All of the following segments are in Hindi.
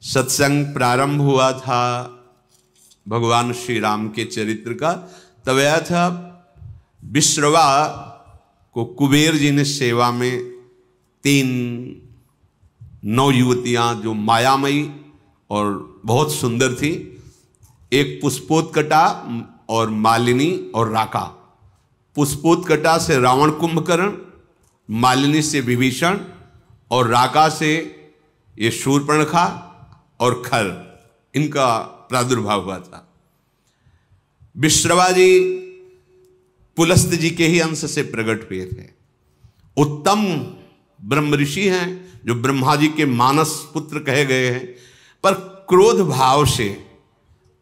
सत्संग प्रारंभ हुआ था भगवान श्री राम के चरित्र का। तब आया था विश्रवा को कुबेर जी ने सेवा में 3 नवयुवतियां जो मायामयी और बहुत सुंदर थी, एक पुष्पोत्कटा और मालिनी और राका। पुष्पोत्कटा से रावण कुंभकर्ण, मालिनी से विभीषण और राका से ये शूर्पणखा और खर, इनका प्रादुर्भाव हुआ था। विश्रवा जी पुलस्त जी के ही अंश से प्रकट हुए थे। उत्तम ब्रह्म ऋषि हैं जो ब्रह्मा जी के मानस पुत्र कहे गए हैं, पर क्रोध भाव से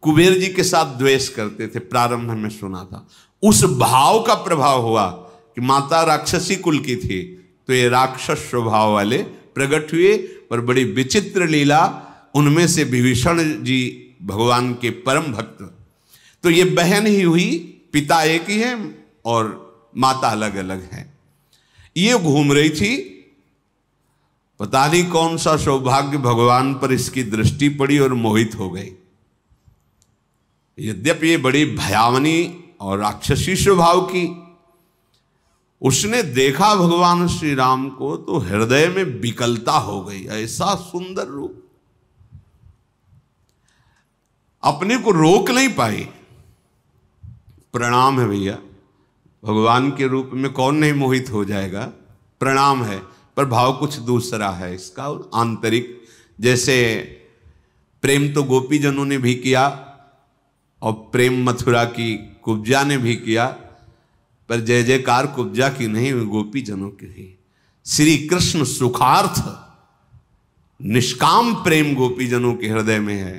कुबेर जी के साथ द्वेष करते थे। प्रारंभ में सुना था उस भाव का प्रभाव हुआ कि माता राक्षसी कुल की थी, तो ये राक्षस स्वभाव वाले प्रकट हुए। पर बड़ी विचित्र लीला, उनमें से विभीषण जी भगवान के परम भक्त। तो ये बहन ही हुई, पिता एक ही है और माता अलग अलग है। ये घूम रही थी, पता नहीं कौन सा सौभाग्य भगवान पर इसकी दृष्टि पड़ी और मोहित हो गई। यद्यपि ये बड़ी भयावनी और राक्षसी स्वभाव की, उसने देखा भगवान श्री राम को तो हृदय में विकलता हो गई। ऐसा सुंदर रूप, अपने को रोक नहीं पाई। प्रणाम है भैया, भगवान के रूप में कौन नहीं मोहित हो जाएगा, प्रणाम है। पर भाव कुछ दूसरा है इसका, आंतरिक। जैसे प्रेम तो गोपीजनों ने भी किया और प्रेम मथुरा की कुब्जा ने भी किया, पर जय जयकार कुब्जा की नहीं, गोपीजनों की ही। श्री कृष्ण सुखार्थ निष्काम प्रेम गोपीजनों के हृदय में है।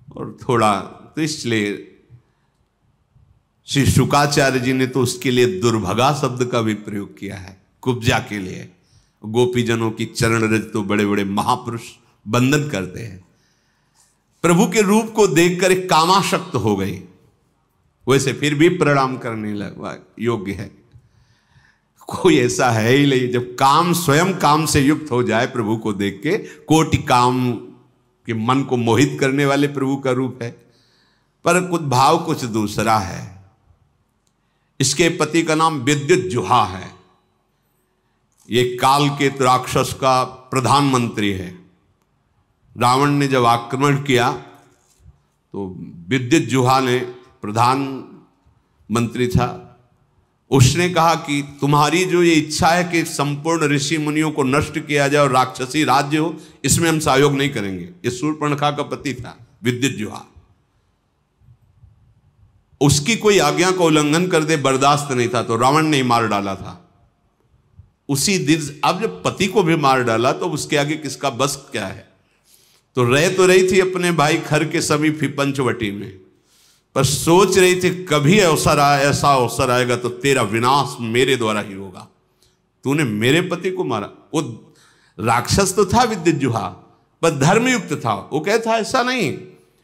और थोड़ा तो इसलिए श्री शुकाचार्य जी ने तो उसके लिए दुर्भगा शब्द का भी प्रयोग किया है कुब्जा के लिए। गोपीजनों की चरण रज तो बड़े बड़े महापुरुष बंधन करते हैं। प्रभु के रूप को देखकर एक कामाशक्त हो गई, वैसे फिर भी प्रणाम करने लगा योग्य है। कोई ऐसा है ही नहीं, जब काम स्वयं काम से युक्त हो जाए प्रभु को देख के, कोटि काम के मन को मोहित करने वाले प्रभु का रूप है। पर कुछ भाव कुछ दूसरा है। इसके पति का नाम विद्युज्जुहा है। ये काल के राक्षस का प्रधानमंत्री है। रावण ने जब आक्रमण किया तो विद्युज्जुहा ने, प्रधानमंत्री था, उसने कहा कि तुम्हारी जो ये इच्छा है कि संपूर्ण ऋषि मुनियों को नष्ट किया जाए और राक्षसी राज्य हो, इसमें हम सहयोग नहीं करेंगे। ये शूर्पणखा का पति था विद्युज्जुहा। उसकी कोई आज्ञा का उल्लंघन कर दे बर्दाश्त नहीं था, तो रावण ने ही मार डाला था उसी दिन। अब जब पति को भी मार डाला तो उसके आगे किसका बस क्या है। तो रही थी अपने भाई खर के समीप ही पंचवटी में, पर सोच रही थी कभी ऐसा अवसर आएगा तो तेरा विनाश मेरे द्वारा ही होगा। तूने मेरे पति को मारा। वो राक्षस तो था विद्युज्जुहा, पर धर्मयुक्त था। वो कहता ऐसा नहीं,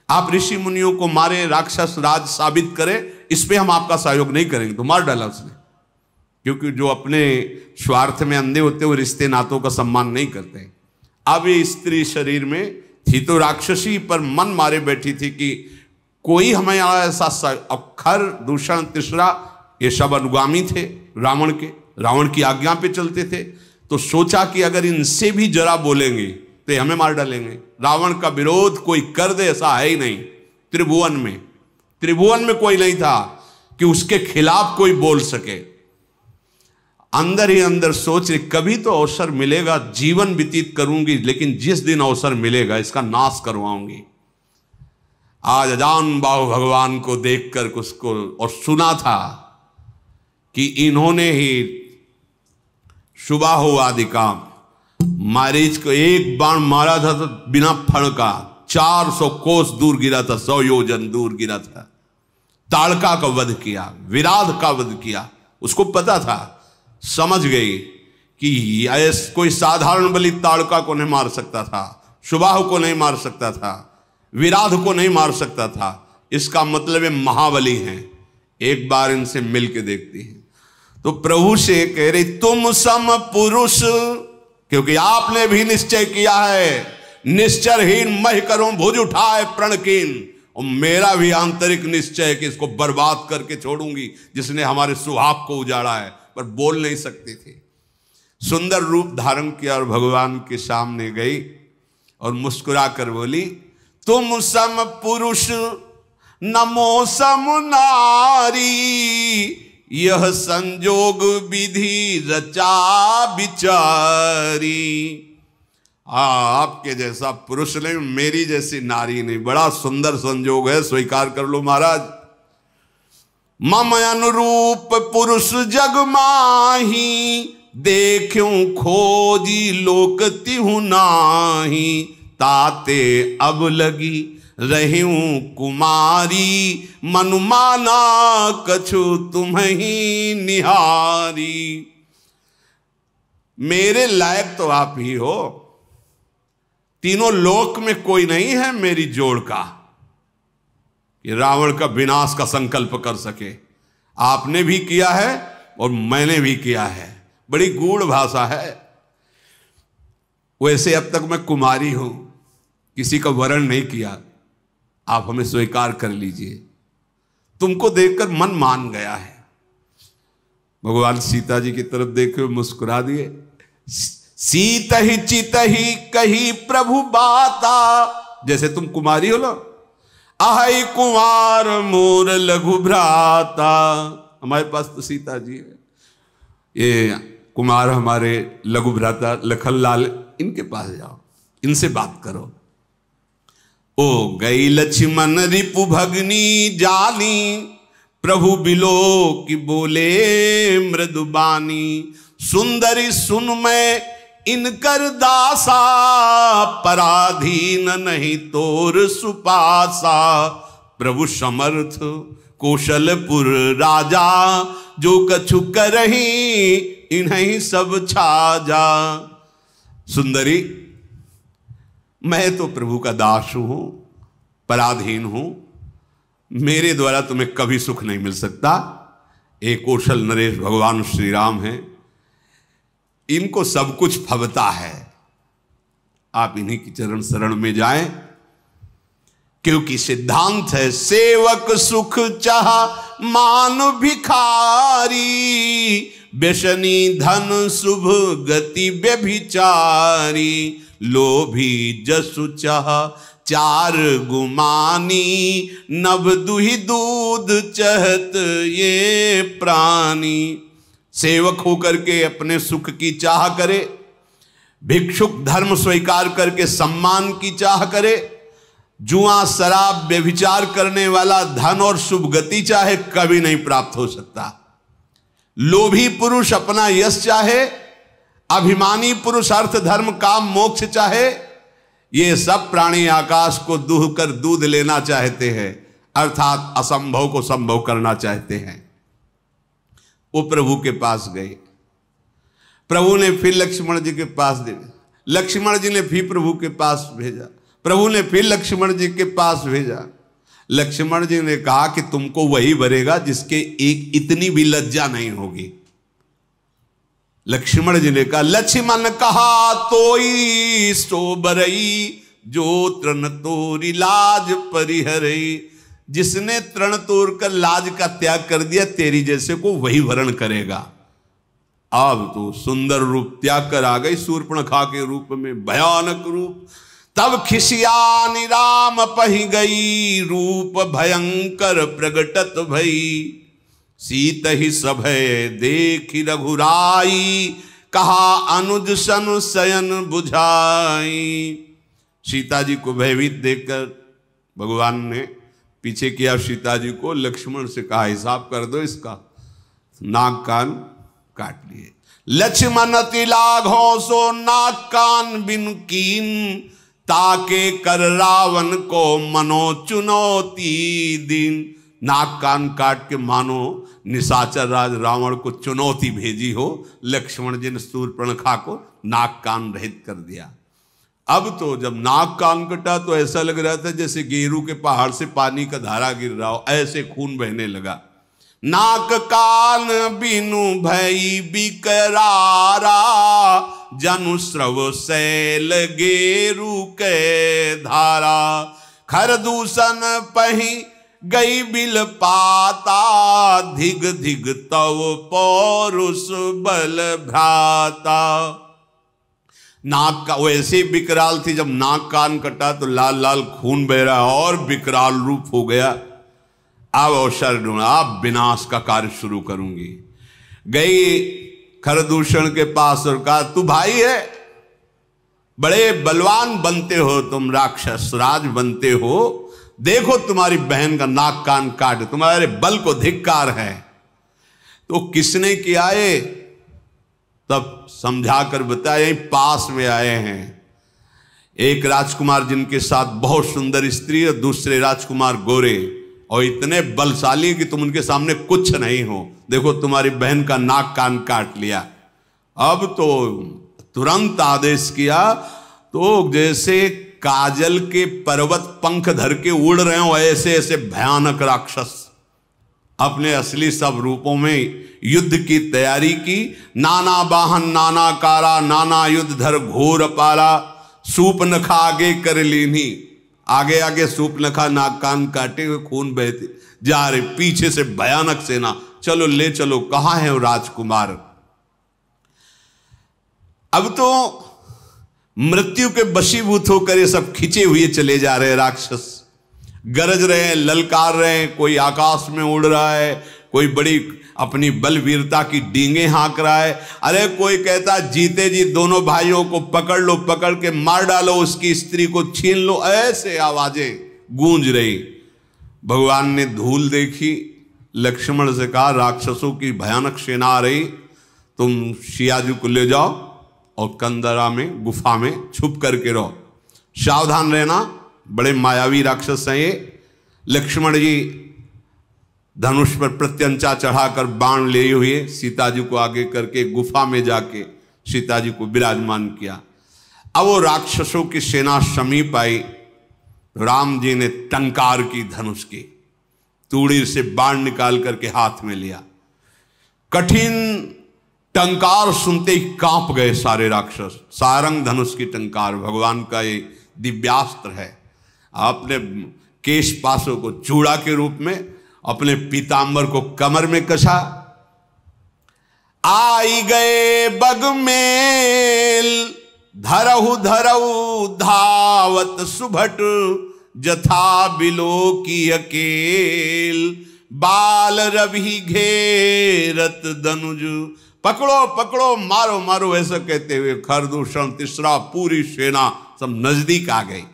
आप ऋषि मुनियों को मारे, राक्षस राज साबित करें, इस पे हम आपका सहयोग नहीं करेंगे। तो मार डाला उसने, क्योंकि जो अपने स्वार्थ में अंधे होते वो रिश्ते नातों का सम्मान नहीं करते। अब ये स्त्री शरीर में थी तो राक्षसी, पर मन मारे बैठी थी कि कोई हमें ऐसा। अक्षर दूषण तीसरा, ये सब अनुगामी थे रावण के, रावण की आज्ञा पे चलते थे। तो सोचा कि अगर इनसे भी जरा बोलेंगे तो ये हमें मार डालेंगे। रावण का विरोध कोई कर दे ऐसा है ही नहीं। त्रिभुवन में कोई नहीं था कि उसके खिलाफ कोई बोल सके। अंदर ही अंदर सोच रही कभी तो अवसर मिलेगा, जीवन व्यतीत करूंगी, लेकिन जिस दिन अवसर मिलेगा इसका नाश करवाऊंगी। आज अजान बाहु भगवान को देखकर उसको और सुना था कि इन्होंने ही शुभाहो आदि काम, मारीच को एक बाण मारा था तो बिना फण का 400 कोस दूर गिरा था, 100 योजन दूर गिरा था। ताड़का का वध किया, विराध का वध किया। उसको पता था, समझ गई कि कोई साधारण बलि ताड़का को नहीं मार सकता था, शुभाहो को नहीं मार सकता था, विराध को नहीं मार सकता था। इसका मतलब है महाबली हैं, एक बार इनसे मिल के देखती हैं। तो प्रभु से कह रही तुम सम पुरुष, क्योंकि आपने भी निश्चय किया है निश्चरहीन मह करूं भुज उठाए प्रणकीन। और मेरा भी आंतरिक निश्चय है कि इसको बर्बाद करके छोड़ूंगी, जिसने हमारे सुहाग को उजाड़ा है। पर बोल नहीं सकती थी। सुंदर रूप धारण किया और भगवान के सामने गई और मुस्कुरा कर बोली, तुम सम पुरुष नमो सम नारी, यह संजोग विधि रचा बिचारी। आपके जैसा पुरुष नहीं, मेरी जैसी नारी नहीं, बड़ा सुंदर संजोग है, स्वीकार कर लो महाराज। मम अनुरूप पुरुष जग माही, देखूं खोजी लोक तिहु नाही। ताते अब लगी रहूं कुमारी, मनुमाना कछु तुम्हीं निहारी। मेरे लायक तो आप ही हो, तीनों लोक में कोई नहीं है मेरी जोड़ का कि रावण का विनाश का संकल्प कर सके। आपने भी किया है और मैंने भी किया है, बड़ी गूढ़ भाषा है। वैसे अब तक मैं कुमारी हूं, किसी का वरण नहीं किया, आप हमें स्वीकार कर लीजिए। तुमको देखकर मन मान गया है। भगवान सीता जी की तरफ देखे मुस्कुरा दिए। सीत ही चित ही कही प्रभु बाता, जैसे तुम कुमारी हो लो। आहै कुमार मोर लघु भ्राता, हमारे पास तो सीता जी है, ये कुमार हमारे लघु भ्राता लखनलाल, इनके पास जाओ, इनसे बात करो। ओ गई लक्ष्मण रिपु भगनी जानी, प्रभु बिलो की बोले मृदुबानी। सुंदरी सुन मैं इनकर दासा, पराधीन नहीं तोर सुपासा। प्रभु समर्थ कौशलपुर राजा, जो कछु करही इन्हीं सब छाजा। सुंदरी, मैं तो प्रभु का दास हूं, पराधीन हूं, मेरे द्वारा तुम्हें कभी सुख नहीं मिल सकता। एक कौशल नरेश भगवान श्री राम हैं, इनको सब कुछ फबता है। आप इन्हीं की चरण शरण में जाएं, क्योंकि सिद्धांत है सेवक सुख चाह मान भिखारी। व्यसनी धन शुभ गति व्यभिचारी। लोभी जसु चाह चार गुमानी। नभ दुहि दूध चहत ये प्राणी। सेवक होकर के अपने सुख की चाह करे, भिक्षुक धर्म स्वीकार करके सम्मान की चाह करे, जुआ शराब व्यभिचार करने वाला धन और शुभ गति चाहे, कभी नहीं प्राप्त हो सकता। लोभी पुरुष अपना यश चाहे, अभिमानी पुरुष अर्थ धर्म काम मोक्ष चाहे, ये सब प्राणी आकाश को दूह कर दूध लेना चाहते हैं, अर्थात असंभव को संभव करना चाहते हैं। वो प्रभु के पास गए, प्रभु ने फिर लक्ष्मण जी के पास दे, लक्ष्मण जी ने फिर प्रभु के पास भेजा, प्रभु ने फिर लक्ष्मण जी के पास भेजा। लक्ष्मण जी ने कहा कि तुमको वही भरेगा जिसके एक इतनी भी लज्जा नहीं होगी। लक्ष्मण जी ने कहा, लक्ष्मण कहा तोई सो बरई, जो तृण तोरी लाज परिहरई। जिसने तृण तोड़ कर लाज का त्याग कर दिया, तेरी जैसे को वही वरण करेगा। अब तो सुंदर रूप त्याग कर आ गई शूर्पणखा के रूप में, भयानक रूप। तब खिसियानी राम पही गई, रूप भयंकर प्रगटत भई। सीत ही सभय देखी रघुराई, कहा अनुज सन शयन बुझाई। सीता जी को भयभीत देखकर भगवान ने पीछे किया सीता जी को, लक्ष्मण से कहा हिसाब कर दो इसका। नाक कान काट लिए। लक्ष्मण तिलाघो सो नाक कान बिन कीन, ताके कर रावण को मनो चुनौती दिन। नाक कान काट के मानो निशाचर राज रावण को चुनौती भेजी हो। लक्ष्मण जी ने शूर्पणखा को नाक कान रहित कर दिया। अब तो जब नाक कान कटा तो ऐसा लग रहा था जैसे गेरू के पहाड़ से पानी का धारा गिर रहा हो, ऐसे खून बहने लगा। नाक कान बिनु भई बिकरारा, जनु स्रव शैल गेरु के धारा, खरदूषण पही गई बिल पाता, धिग धिग तव पौरुष बल भ्राता। नाक का वैसे विकराल थी, जब नाक कान कटा तो लाल लाल खून बह रहा और विकराल रूप हो गया। अब अवसर ढूंढा, अब विनाश का कार्य शुरू करूंगी। गई खरदूषण के पास और कहा, तू भाई है, बड़े बलवान बनते हो तुम, राक्षस राज बनते हो, देखो तुम्हारी बहन का नाक कान काट, तुम्हारे बल को धिक्कार है। तो किसने किया है? तब समझाकर बताया, यहीं पास में आए हैं एक राजकुमार जिनके साथ बहुत सुंदर स्त्री और दूसरे राजकुमार गोरे और इतने बलशाली कि तुम उनके सामने कुछ नहीं हो। देखो तुम्हारी बहन का नाक कान काट लिया। अब तो तुरंत आदेश किया, तो जैसे काजल के पर्वत पंख धर के उड़ रहे हो ऐसे ऐसे भयानक राक्षस अपने असली सब रूपों में युद्ध की तैयारी की। नाना वाहन नाना कारा, नाना युद्ध धर घोर पारा, सूपनखा आगे कर लीनी। आगे आगे सूपनखा नाक कान काटे हुए खून बहते जा रहे, पीछे से भयानक सेना, चलो ले चलो, कहां है वो राजकुमार। अब तो मृत्यु के वशीभूत होकर ये सब खिंचे हुए चले जा रहे हैं राक्षस, गरज रहे हैं, ललकार रहे हैं, कोई आकाश में उड़ रहा है, कोई बड़ी अपनी बलवीरता की डींगे हाँक रहा है। अरे कोई कहता जीते जी दोनों भाइयों को पकड़ लो, पकड़ के मार डालो, उसकी स्त्री को छीन लो, ऐसे आवाजें गूंज रही। भगवान ने धूल देखी, लक्ष्मण से कहा राक्षसों की भयानक सेना आ रही, तुम सियाजी को ले जाओ और कंदरा में गुफा में छुप करके रहो, सावधान रहना, बड़े मायावी राक्षस हैं ये। लक्ष्मण जी धनुष पर प्रत्यंचा चढ़ाकर बाण लिए हुए सीता जी को आगे करके गुफा में जाके सीता जी को विराजमान किया। अब वो राक्षसों की सेना समीप आई, राम जी ने टंकार की धनुष की, तूड़ी से बाण निकाल करके हाथ में लिया। कठिन टंकार सुनते ही कांप गए सारे राक्षस। सारंग धनुष की टंकार भगवान का ये दिव्यास्त्र है। आपने केश पासों को चूड़ा के रूप में, अपने पीतांबर को कमर में कसा। आई गए बगमेल, धरहु धरहु धावत सुभट, जथा बिलो की अकेल, बाल रवि घेरत दनुज। पकड़ो पकड़ो, मारो मारो, ऐसा कहते हुए खरदूषण तीसरा पूरी सेना सब नजदीक आ गई।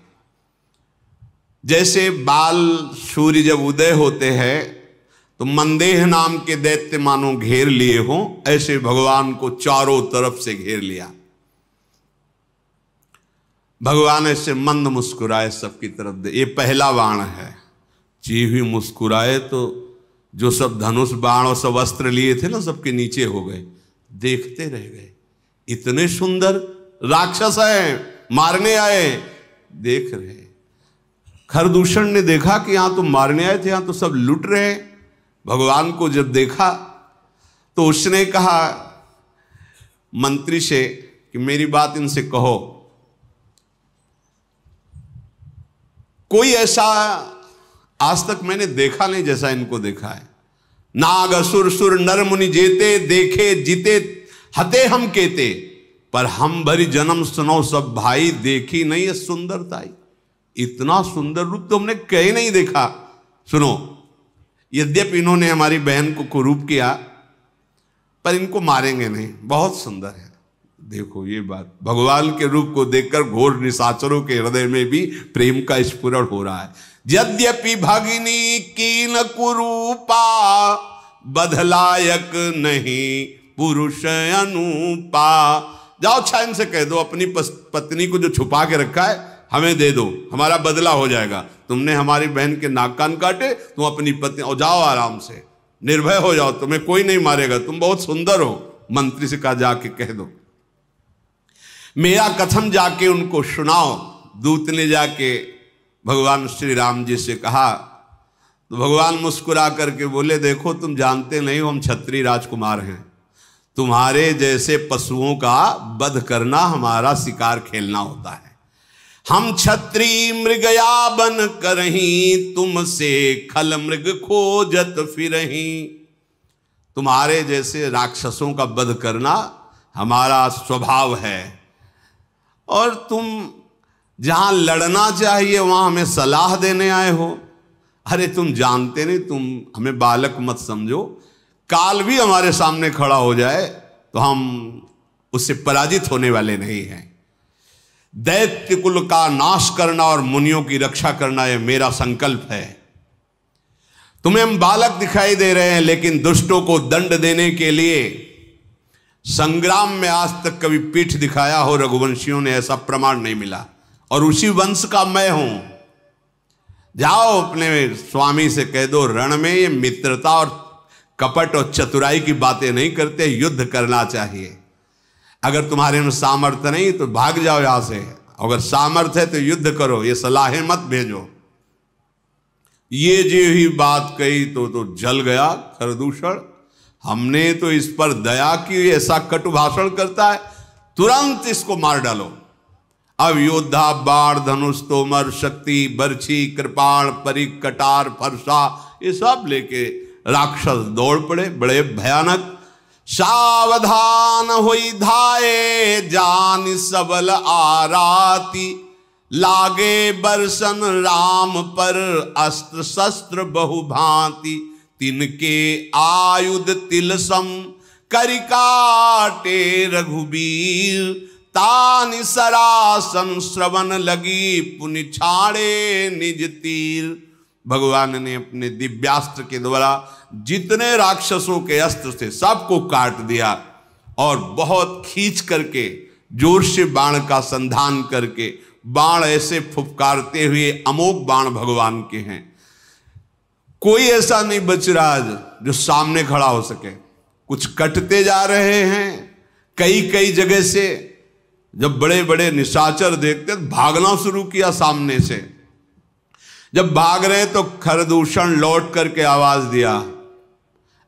जैसे बाल सूर्य जब उदय होते हैं तो मंदेह नाम के दैत्य मानो घेर लिए हों, ऐसे भगवान को चारों तरफ से घेर लिया। भगवान ऐसे मंद मुस्कुराए सबकी तरफ दे। ये पहला बाण है। जी हुई मुस्कुराए तो जो सब धनुष बाण और सब अस्त्र लिए थे ना, सबके नीचे हो गए, देखते रह गए। इतने सुंदर राक्षस हैं, मारने आए, देख रहे। खरदूषण ने देखा कि यहां तो मारने आए थे, यहां तो सब लुट रहे हैं। भगवान को जब देखा तो उसने कहा मंत्री से कि मेरी बात इनसे कहो। कोई ऐसा आज तक मैंने देखा नहीं जैसा इनको देखा है। नाग असुर सुर नर मुनि जेते, देखे जीते हते हम केते, पर हम भरी जन्म सुनो सब भाई, देखी नहीं है सुंदरताई। इतना सुंदर रूप तो हमने कहीं नहीं देखा। सुनो, यद्यपि इन्होंने हमारी बहन को कुरूप किया, पर इनको मारेंगे नहीं, बहुत सुंदर है। देखो ये बात, भगवान के रूप को देखकर घोर निशाचरों के हृदय में भी प्रेम का स्फुरण हो रहा है। यद्यपि भगिनी कीन कुरूपा, बधलायक नहीं पुरुष अनुपा। जाओ अच्छा इनसे कह दो अपनी पत्नी को जो छुपा के रखा है हमें दे दो, हमारा बदला हो जाएगा। तुमने हमारी बहन के नाक कान काटे, तुम अपनी पत्नी, और जाओ आराम से, निर्भय हो जाओ, तुम्हें कोई नहीं मारेगा, तुम बहुत सुंदर हो। मंत्री से कहा जाके कह दो, मेरा कथन जाके उनको सुनाओ। दूत ने जाके भगवान श्री राम जी से कहा तो भगवान मुस्कुरा करके बोले, देखो तुम जानते नहीं हो हम क्षत्रिय राजकुमार हैं, तुम्हारे जैसे पशुओं का वध करना हमारा शिकार खेलना होता है। हम क्षत्रिय मृगया बन करहीं, तुमसे खल मृग खोजत फिरहीं। तुम्हारे जैसे राक्षसों का वध करना हमारा स्वभाव है, और तुम जहां लड़ना चाहिए वहां हमें सलाह देने आए हो। अरे तुम जानते नहीं, तुम हमें बालक मत समझो। काल भी हमारे सामने खड़ा हो जाए तो हम उससे पराजित होने वाले नहीं हैं। दैत्य कुल का नाश करना और मुनियों की रक्षा करना यह मेरा संकल्प है। तुम्हें हम बालक दिखाई दे रहे हैं, लेकिन दुष्टों को दंड देने के लिए संग्राम में आज तक कभी पीठ दिखाया हो रघुवंशियों ने, ऐसा प्रमाण नहीं मिला। और उसी वंश का मैं हूं। जाओ अपने स्वामी से कह दो, रण में ये मित्रता और कपट और चतुराई की बातें नहीं करते, युद्ध करना चाहिए। अगर तुम्हारे में सामर्थ्य नहीं तो भाग जाओ यहां से, अगर सामर्थ्य है तो युद्ध करो, ये सलाहें मत भेजो। ये जो ही बात कही तो जल गया खरदूषण। हमने तो इस पर दया की, ऐसा कटु भाषण करता है, तुरंत इसको मार डालो। अब योद्धा बाण धनुष तोमर शक्ति बर्छी कृपाण परिक कटार फरसा ये सब लेके राक्षस दौड़ पड़े, बड़े भयानक। सावधान होई धाये जान सबल आराती, लागे बरसन राम पर अस्त्र शस्त्र बहुभांति। तिनके आयुध तिलसम करिकाटे रघुबीर, तानि सरासन श्रवण लगी पुनि छाड़े निज तीर। भगवान ने अपने दिव्यास्त्र के द्वारा जितने राक्षसों के अस्त्र थे सबको काट दिया, और बहुत खींच करके जोर से बाण का संधान करके, बाण ऐसे फुफकारते हुए अमोघ बाण भगवान के हैं। कोई ऐसा नहीं बच रहा जो सामने खड़ा हो सके। कुछ कटते जा रहे हैं कई कई जगह से। जब बड़े बड़े निशाचर देखते भागना शुरू किया सामने से। जब भाग रहे तो खरदूषण लौट करके आवाज दिया,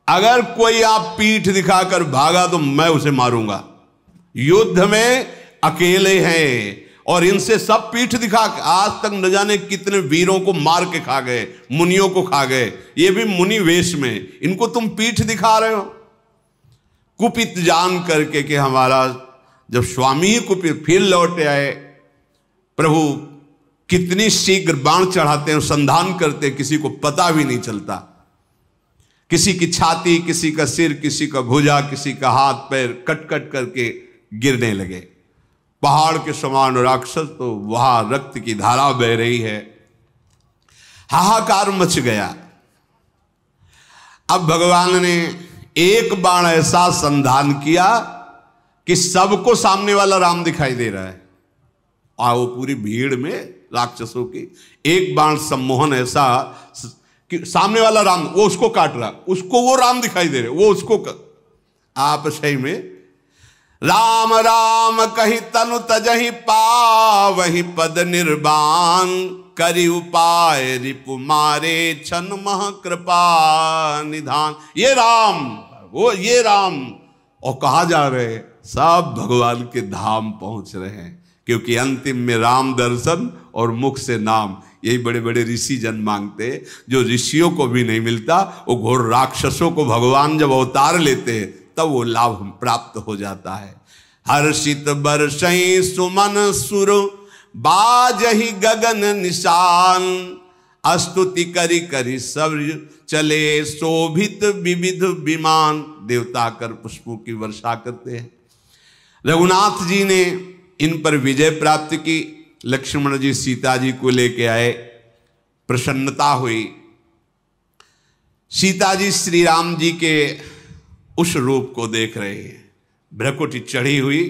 अगर कोई आप पीठ दिखाकर भागा तो मैं उसे मारूंगा। युद्ध में अकेले हैं और इनसे सब पीठ दिखा के आज तक न जाने कितने वीरों को मार के खा गए, मुनियों को खा गए, ये भी मुनि वेश में। इनको तुम पीठ दिखा रहे हो। कुपित जान करके कि हमारा जब स्वामी ही कुपित, फिर लौट आए। प्रभु कितनी शीघ्र बाण चढ़ाते हैं, संधान करते, किसी को पता भी नहीं चलता। किसी की छाती, किसी का सिर, किसी का भुजा, किसी का हाथ पैर कट कट करके गिरने लगे। पहाड़ के समान राक्षस, तो वहां रक्त की धारा बह रही है। हाहाकार मच गया। अब भगवान ने एक बाण ऐसा संधान किया कि सबको सामने वाला राम दिखाई दे रहा है। और वो पूरी भीड़ में राक्षसों की एक बाण सम्मोहन ऐसा कि सामने वाला राम, वो उसको काट रहा, उसको वो राम दिखाई दे रहे, वो उसको आप सही में राम राम कही तनु तजहि पावहि पद निर्वाण, करि उपाय रिपु मारे छन मह कृपा निधान। ये राम, वो ये राम। और कहा जा रहे हैं सब भगवान के धाम पहुंच रहे हैं, क्योंकि अंतिम में राम दर्शन और मुख से नाम, यही बड़े बड़े ऋषि जन मांगते, जो ऋषियों को भी नहीं मिलता। वो घोर राक्षसों को भगवान जब अवतार लेते हैं तब वो लाभ प्राप्त हो जाता है। हर्षित बरसई सुमन सुर बाजहि गगन निशान, स्तुति करी करी सब चले शोभित विविध विमान। देवता कर पुष्पों की वर्षा करते हैं। रघुनाथ जी ने इन पर विजय प्राप्त की। लक्ष्मण जी सीता जी को लेके आए, प्रसन्नता हुई। सीता जी श्री राम जी के उस रूप को देख रहे हैं, भ्रकुटी चढ़ी हुई,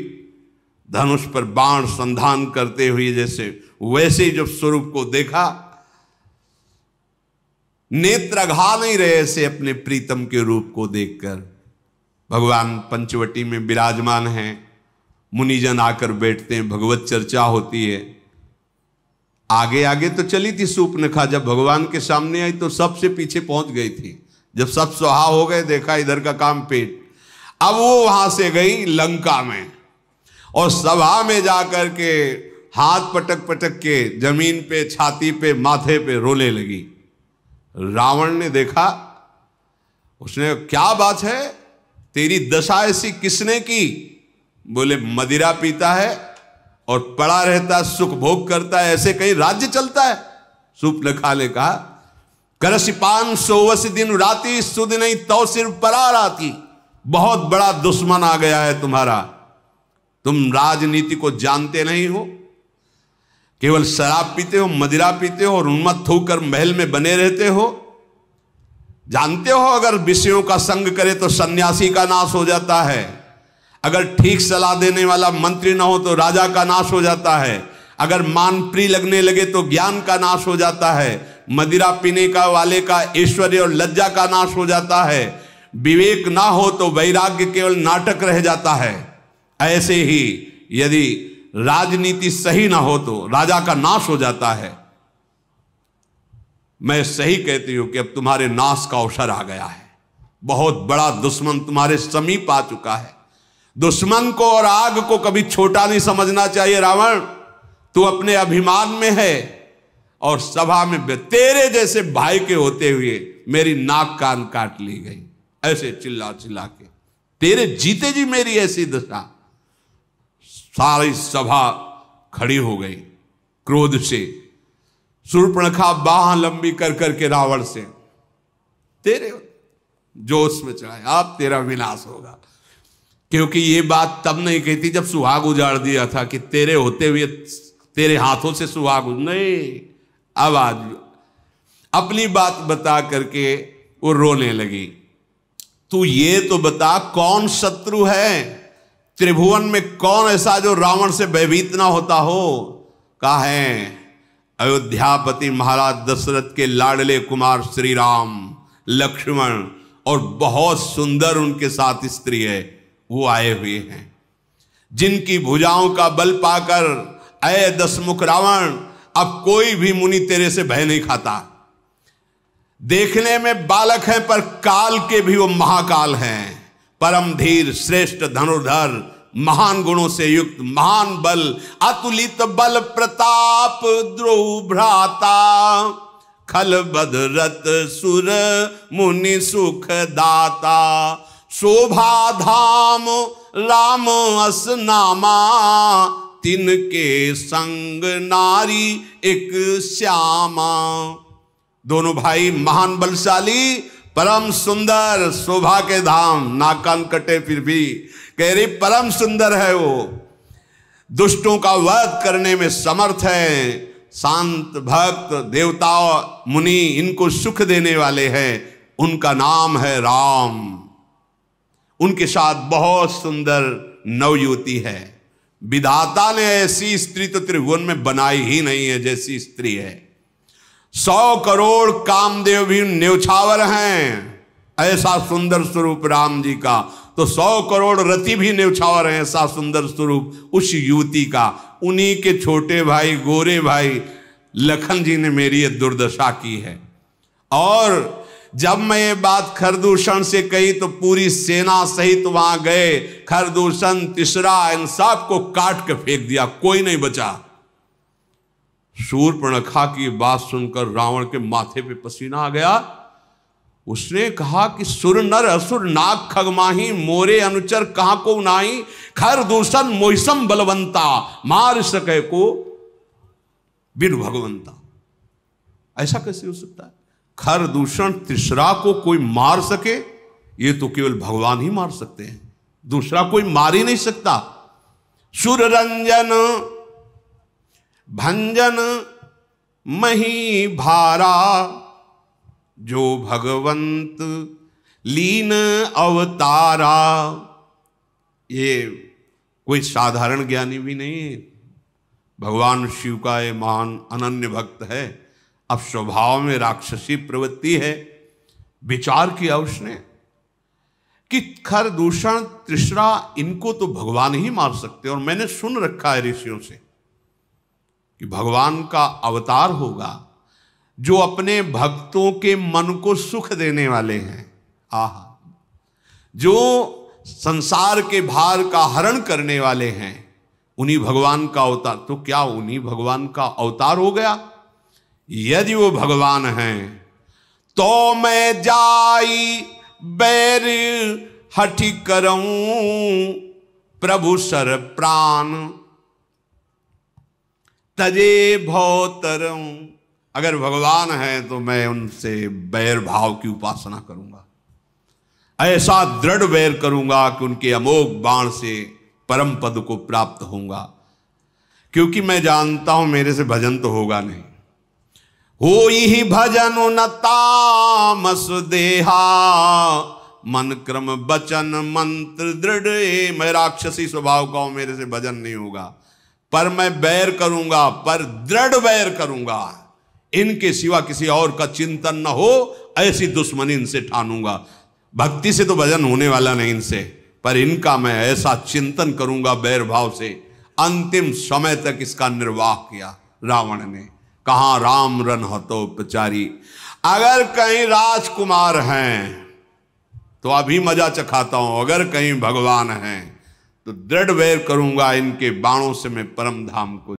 धनुष पर बाण संधान करते हुए, जैसे वैसे ही जब स्वरूप को देखा, नेत्र अघा नहीं रहे से अपने प्रीतम के रूप को देखकर। भगवान पंचवटी में विराजमान हैं, मुनिजन आकर बैठते हैं, भगवत चर्चा होती है। आगे आगे तो चली थी सूर्पनखा, जब भगवान के सामने आई तो सबसे पीछे पहुंच गई थी। जब सब सुहा हो गए, देखा इधर का काम पेट। अब वो वहां से गई लंका में और सभा में जाकर के हाथ पटक पटक के जमीन पे, छाती पे, माथे पे रोने लगी। रावण ने देखा, उसने क्या बात है, तेरी दशा ऐसी किसने की? बोले मदिरा पीता है और पड़ा रहता, सुख भोग करता है, ऐसे कहीं राज्य चलता है? सूर्पनखा ने कहा, करसी 500 दिन राती सुध नहीं तो सिर्फ परा राती। बहुत बड़ा दुश्मन आ गया है तुम्हारा, तुम राजनीति को जानते नहीं हो, केवल शराब पीते हो, मदिरा पीते हो और उन्मत्त होकर महल में बने रहते हो। जानते हो अगर विषयों का संग करे तो सन्यासी का नाश हो जाता है, अगर ठीक सलाह देने वाला मंत्री ना हो तो राजा का नाश हो जाता है, अगर मान प्रिय लगने लगे तो ज्ञान का नाश हो जाता है, मदिरा पीने का वाले का ऐश्वर्य और लज्जा का नाश हो जाता है, विवेक ना हो तो वैराग्य केवल नाटक रह जाता है। ऐसे ही यदि राजनीति सही ना हो तो राजा का नाश हो जाता है। मैं सही कहती हूं कि अब तुम्हारे नाश का अवसर आ गया है, बहुत बड़ा दुश्मन तुम्हारे समीप आ चुका है। दुश्मन को और आग को कभी छोटा नहीं समझना चाहिए। रावण, तू अपने अभिमान में है और सभा में तेरे जैसे भाई के होते हुए मेरी नाक कान काट ली गई, ऐसे चिल्ला चिल्ला के, तेरे जीते जी मेरी ऐसी दशा। सारी सभा खड़ी हो गई क्रोध से। शूर्पणखा बाह लंबी कर करके रावण से, तेरे जोश में चढ़ाए, अब तेरा विनाश होगा। क्योंकि ये बात तब नहीं कहती जब सुहाग उजाड़ दिया था कि तेरे होते हुए तेरे हाथों से सुहाग, नहीं, अब आज अपनी बात बता करके वो रोने लगी। तू ये तो बता कौन शत्रु है त्रिभुवन में, कौन ऐसा जो रावण से भयभीत ना होता हो? कहा है अयोध्यापति महाराज दशरथ के लाडले कुमार श्री राम, लक्ष्मण और बहुत सुंदर उनके साथ स्त्री है, वो आए हुए हैं, जिनकी भुजाओं का बल पाकर अय दशमुख रावण अब कोई भी मुनि तेरे से भय नहीं खाता। देखने में बालक है पर काल के भी वो महाकाल हैं, परम धीर, श्रेष्ठ धनुर्धर, महान गुणों से युक्त, महान बल, अतुलित बल प्रताप, द्रोह भ्राता, खल बदरत सुर मुनि सुख दाता, शोभा धाम राम अस नामा, तिनके संग नारी एक श्यामा। दोनों भाई महान बलशाली, परम सुंदर, शोभा के धाम, नाक कान कटे फिर भी कह रही परम सुंदर है वो, दुष्टों का वध करने में समर्थ है, शांत भक्त, देवता मुनि इनको सुख देने वाले हैं, उनका नाम है राम। उनके साथ बहुत सुंदर नवयुवती है। विधाता ने ऐसी स्त्री तो त्रिभुवन में बनाई ही नहीं है जैसी स्त्री है। 100 करोड़ कामदेव भी न्यौछावर हैं, ऐसा सुंदर स्वरूप राम जी का, तो 100 करोड़ रति भी न्यौछावर हैं, ऐसा सुंदर स्वरूप उस युवती का। उन्हीं के छोटे भाई, गोरे भाई लखन जी ने मेरी ये दुर्दशा की है। और जब मैं ये बात खरदूषण से कही तो पूरी सेना सहित वहां गए, खरदूषण, तीसरा, इन सब को काट के फेंक दिया, कोई नहीं बचा। शूर्पणखा की बात सुनकर रावण के माथे पे पसीना आ गया। उसने कहा कि सुर नर असुर नाग खगमाही, मोरे अनुचर कहां को नाही, खरदूषण मोहिसम बलवंता, मार सके को बिन भगवंता। ऐसा कैसे हो सकता है? खरदूषण तीसरा को कोई मार सके, ये तो केवल भगवान ही मार सकते हैं, दूसरा कोई मार ही नहीं सकता। सुर रंजन भंजन मही भारा, जो भगवंत लीन अवतारा। ये कोई साधारण ज्ञानी भी नहीं है, भगवान शिव का ये महान अनन्य भक्त है। अब स्वभाव में राक्षसी प्रवृत्ति है। विचार किया उसने कि खरदूषण, तीसरा, इनको तो भगवान ही मार सकते। और मैंने सुन रखा है ऋषियों से कि भगवान का अवतार होगा जो अपने भक्तों के मन को सुख देने वाले हैं। आहा, जो संसार के भार का हरण करने वाले हैं, उन्हीं भगवान का अवतार। तो क्या उन्हीं भगवान का अवतार हो गया? यदि वो भगवान हैं तो मैं जाई बैर हठि करऊं प्रभु सर प्राण तजे भौतरऊं। अगर भगवान है तो मैं उनसे बैर भाव की उपासना करूंगा, ऐसा दृढ़ बैर करूंगा कि उनके अमोघ बाण से परम पद को प्राप्त होऊंगा, क्योंकि मैं जानता हूं मेरे से भजन तो होगा नहीं। हो ही भजन न तामस देहा मन क्रम बचन मंत्र दृढ़। मैं राक्षसी स्वभाव का हूं, मेरे से भजन नहीं होगा, पर मैं बैर करूंगा, पर दृढ़ बैर करूंगा। इनके सिवा किसी और का चिंतन न हो, ऐसी दुश्मनी इनसे ठानूंगा। भक्ति से तो भजन होने वाला नहीं इनसे, पर इनका मैं ऐसा चिंतन करूंगा बैर भाव से। अंतिम समय तक इसका निर्वाह किया रावण ने। कहां राम रन हतोपचारी। अगर कहीं राजकुमार हैं तो अभी मजा चखाता हूं, अगर कहीं भगवान हैं तो दृढ़ वैर करूंगा, इनके बाणों से मैं परम धाम को